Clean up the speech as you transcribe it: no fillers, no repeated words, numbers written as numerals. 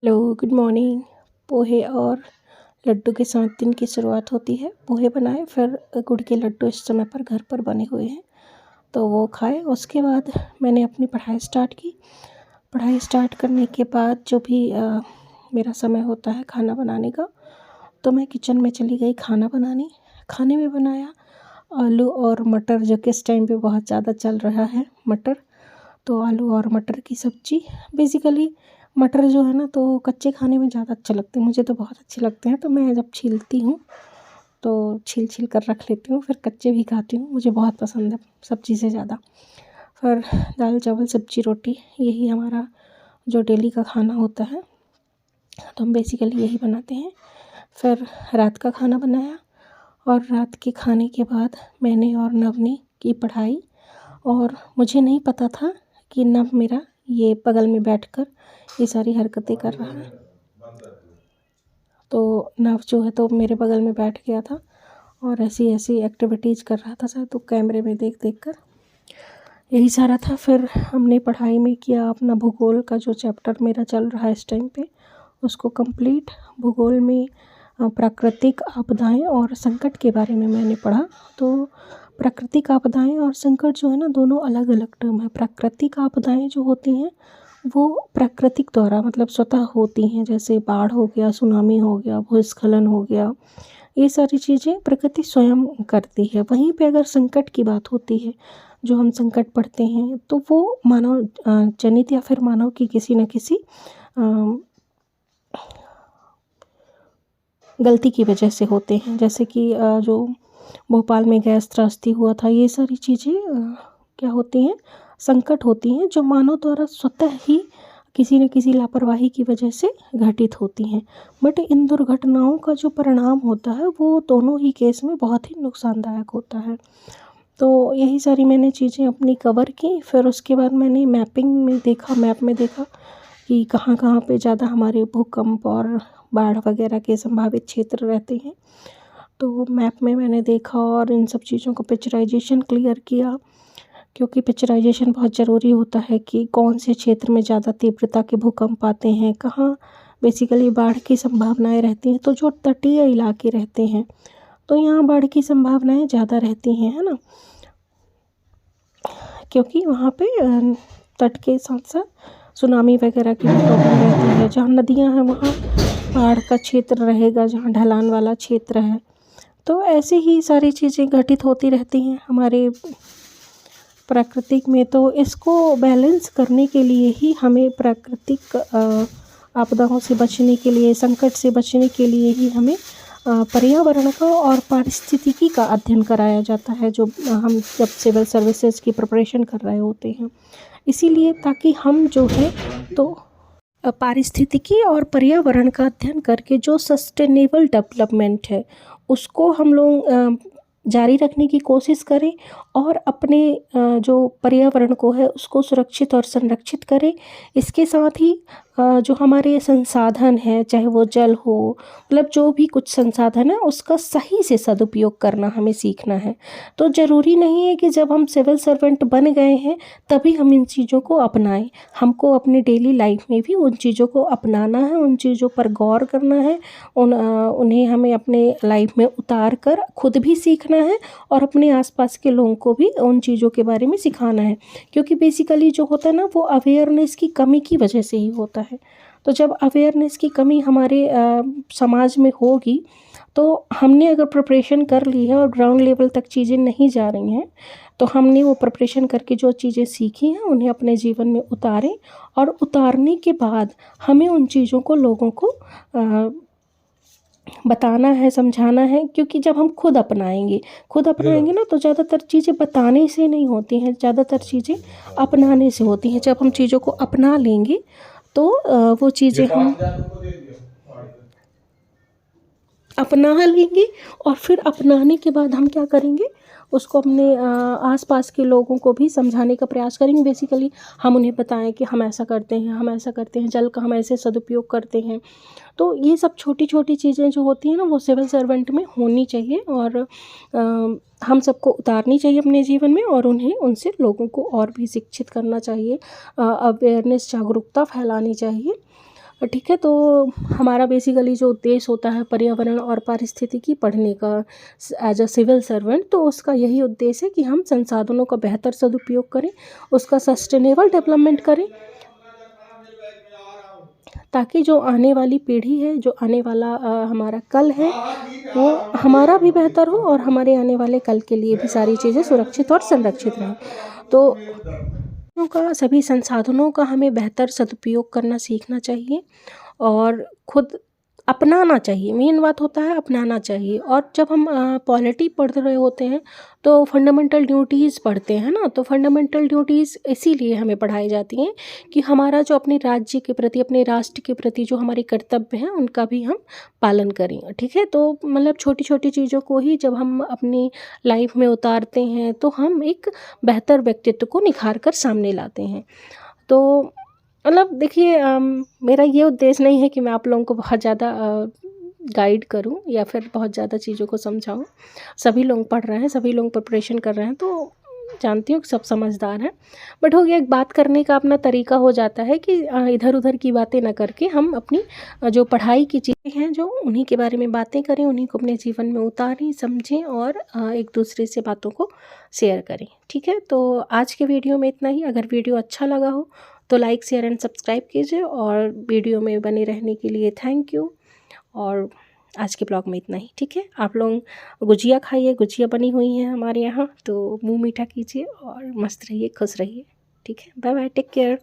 Hello, good morning. पोहे और लड्डू के साथ दिन की शुरुआत होती है। पोहे बनाए, फिर गुड़ के लड्डू इस समय पर घर पर बने हुए हैं, तो वो खाए। उसके बाद मैंने अपनी पढ़ाई स्टार्ट की। पढ़ाई स्टार्ट करने के बाद जो भी मेरा समय होता है खाना बनाने का, तो मैं किचन में चली गई खाना बनाने। खाने में बनाया आलू और मटर, जो कि इस टाइम पे बहुत ज़्यादा चल रहा है मटर। तो आलू और मटर की सब्ज़ी। बेसिकली मटर जो है ना, तो कच्चे खाने में ज़्यादा अच्छे लगते हैं, मुझे तो बहुत अच्छे लगते हैं। तो मैं जब छीलती हूँ तो छील छील कर रख लेती हूँ, फिर कच्चे भी खाती हूँ, मुझे बहुत पसंद है सब्ज़ी से ज़्यादा। फिर दाल चावल सब्ज़ी रोटी, यही हमारा जो डेली का खाना होता है, तो हम बेसिकली यही बनाते हैं। फिर रात का खाना बनाया, और रात के खाने के बाद मैंने और नव ने की पढ़ाई। और मुझे नहीं पता था कि नव मेरा ये बगल में बैठकर ये सारी हरकतें कर रहा है। तो नव जो है तो मेरे बगल में बैठ गया था और ऐसी ऐसी एक्टिविटीज़ कर रहा था, शायद तो कैमरे में देख देख कर। यही सारा था। फिर हमने पढ़ाई में किया अपना भूगोल का जो चैप्टर मेरा चल रहा है इस टाइम पे, उसको कंप्लीट। भूगोल में प्राकृतिक आपदाएं और संकट के बारे में मैंने पढ़ा। तो प्राकृतिक आपदाएं और संकट जो है ना, दोनों अलग अलग टर्म है। प्राकृतिक आपदाएं जो होती हैं वो प्राकृतिक द्वारा मतलब स्वतः होती हैं, जैसे बाढ़ हो गया, सुनामी हो गया, भूस्खलन हो गया, ये सारी चीज़ें प्रकृति स्वयं करती है। वहीं पे अगर संकट की बात होती है, जो हम संकट पढ़ते हैं, तो वो मानव जनित या फिर मानव की किसी न किसी गलती की वजह से होते हैं। जैसे कि जो भोपाल में गैस त्रासदी हुआ था, ये सारी चीज़ें क्या होती हैं, संकट होती हैं, जो मानव द्वारा स्वतः ही किसी न किसी लापरवाही की वजह से घटित होती हैं। बट इन दुर्घटनाओं का जो परिणाम होता है वो दोनों ही केस में बहुत ही नुकसानदायक होता है। तो यही सारी मैंने चीज़ें अपनी कवर की। फिर उसके बाद मैंने मैपिंग में देखा, मैप में देखा कि कहाँ कहाँ पे ज़्यादा हमारे भूकंप और बाढ़ वगैरह के संभावित क्षेत्र रहते हैं। तो मैप में मैंने देखा और इन सब चीज़ों को पिक्चराइजेशन क्लियर किया, क्योंकि पिक्चराइजेशन बहुत ज़रूरी होता है कि कौन से क्षेत्र में ज़्यादा तीव्रता के भूकंप आते हैं, कहाँ बेसिकली बाढ़ की संभावनाएं रहती हैं। तो जो तटीय इलाके रहते हैं, तो यहाँ बाढ़ की संभावनाएं ज़्यादा रहती हैं, है ना, क्योंकि वहाँ पे तट के साथ साथ सुनामी वगैरह की भी प्रॉब्लम रहती है। जहाँ नदियाँ हैं वहाँ पहाड़ का क्षेत्र रहेगा, जहाँ ढलान वाला क्षेत्र है। तो ऐसे ही सारी चीज़ें घटित होती रहती हैं हमारे प्राकृतिक में। तो इसको बैलेंस करने के लिए ही हमें प्राकृतिक आपदाओं से बचने के लिए, संकट से बचने के लिए ही हमें पर्यावरण का और पारिस्थितिकी का अध्ययन कराया जाता है, जो हम जब सिविल सर्विसेज की प्रिपरेशन कर रहे होते हैं। इसीलिए ताकि हम जो है तो पारिस्थितिकी और पर्यावरण का अध्ययन करके जो सस्टेनेबल डेवलपमेंट है उसको हम लोग जारी रखने की कोशिश करें, और अपने जो पर्यावरण को है उसको सुरक्षित और संरक्षित करें। इसके साथ ही जो हमारे संसाधन हैं, चाहे वो जल हो, मतलब जो भी कुछ संसाधन है उसका सही से सदुपयोग करना हमें सीखना है। तो ज़रूरी नहीं है कि जब हम सिविल सर्वेंट बन गए हैं तभी हम इन चीज़ों को अपनाएं। हमको अपने डेली लाइफ में भी उन चीज़ों को अपनाना है, उन चीज़ों पर गौर करना है, उन्हें हमें अपने लाइफ में उतार कर खुद भी सीखना है और अपने आसपास के लोगों को भी उन चीज़ों के बारे में सिखाना है। क्योंकि बेसिकली जो होता है ना, वो अवेयरनेस की कमी की वजह से ही होता है। तो जब अवेयरनेस की कमी हमारे समाज में होगी, तो हमने अगर प्रिपरेशन कर ली है और ग्राउंड लेवल तक चीज़ें नहीं जा रही हैं, तो हमने वो प्रिपरेशन करके जो चीज़ें सीखी हैं उन्हें अपने जीवन में उतारें। और उतारने के बाद हमें उन चीज़ों को लोगों को बताना है, समझाना है। क्योंकि जब हम खुद अपनाएंगे ना, तो ज़्यादातर चीज़ें बताने से नहीं होती हैं, ज़्यादातर चीज़ें अपनाने से होती हैं। जब हम चीज़ों को अपना लेंगे तो वो चीज़ें हम अपना लेंगे, और फिर अपनाने के बाद हम क्या करेंगे, उसको अपने आसपास के लोगों को भी समझाने का प्रयास करेंगे। बेसिकली हम उन्हें बताएं कि हम ऐसा करते हैं, हम ऐसा करते हैं, जल का हम ऐसे सदुपयोग करते हैं। तो ये सब छोटी छोटी चीज़ें जो होती हैं ना, वो सिविल सर्वेंट में होनी चाहिए, और हम सबको उतारनी चाहिए अपने जीवन में, और उन्हें उनसे लोगों को और भी शिक्षित करना चाहिए, अवेयरनेस, जागरूकता फैलानी चाहिए। ठीक है। तो हमारा बेसिकली जो उद्देश्य होता है पर्यावरण और पारिस्थितिकी पढ़ने का एज अ सिविल सर्वेंट, तो उसका यही उद्देश्य है कि हम संसाधनों का बेहतर सदुपयोग करें, उसका सस्टेनेबल डेवलपमेंट करें, ताकि जो आने वाली पीढ़ी है, जो आने वाला हमारा कल है, वो हमारा भी बेहतर हो और हमारे आने वाले कल के लिए भी सारी चीज़ें सुरक्षित और संरक्षित रहें। तो सभी संसाधनों का हमें बेहतर सदुपयोग करना सीखना चाहिए और खुद अपनाना चाहिए। मेन बात होता है अपनाना चाहिए। और जब हम पॉलिटी पढ़ रहे होते हैं तो फंडामेंटल ड्यूटीज़ पढ़ते हैं ना, तो फंडामेंटल ड्यूटीज़ इसीलिए हमें पढ़ाई जाती हैं कि हमारा जो अपने राज्य के प्रति, अपने राष्ट्र के प्रति जो हमारे कर्तव्य हैं उनका भी हम पालन करें। ठीक है। तो मतलब छोटी छोटी चीज़ों को ही जब हम अपनी लाइफ में उतारते हैं तो हम एक बेहतर व्यक्तित्व को निखार कर सामने लाते हैं। तो मतलब देखिए, मेरा ये उद्देश्य नहीं है कि मैं आप लोगों को बहुत ज़्यादा गाइड करूं या फिर बहुत ज़्यादा चीज़ों को समझाऊं। सभी लोग पढ़ रहे हैं, सभी लोग प्रिपरेशन कर रहे हैं, तो जानती हूँ कि सब समझदार हैं। बट हो गया, एक बात करने का अपना तरीका हो जाता है कि इधर उधर की बातें ना करके हम अपनी जो पढ़ाई की चीज़ें हैं जो उन्हीं के बारे में बातें करें, उन्हीं को अपने जीवन में उतारें, समझें और एक दूसरे से बातों को शेयर करें। ठीक है। तो आज के वीडियो में इतना ही। अगर वीडियो अच्छा लगा हो तो लाइक, शेयर एंड सब्सक्राइब कीजिए और वीडियो में बने रहने के लिए थैंक यू। और आज के ब्लॉग में इतना ही। ठीक है। आप लोग गुजिया खाइए, गुजिया बनी हुई हैं हमारे यहाँ, तो मुंह मीठा कीजिए और मस्त रहिए, खुश रहिए। ठीक है। Bye bye, take care.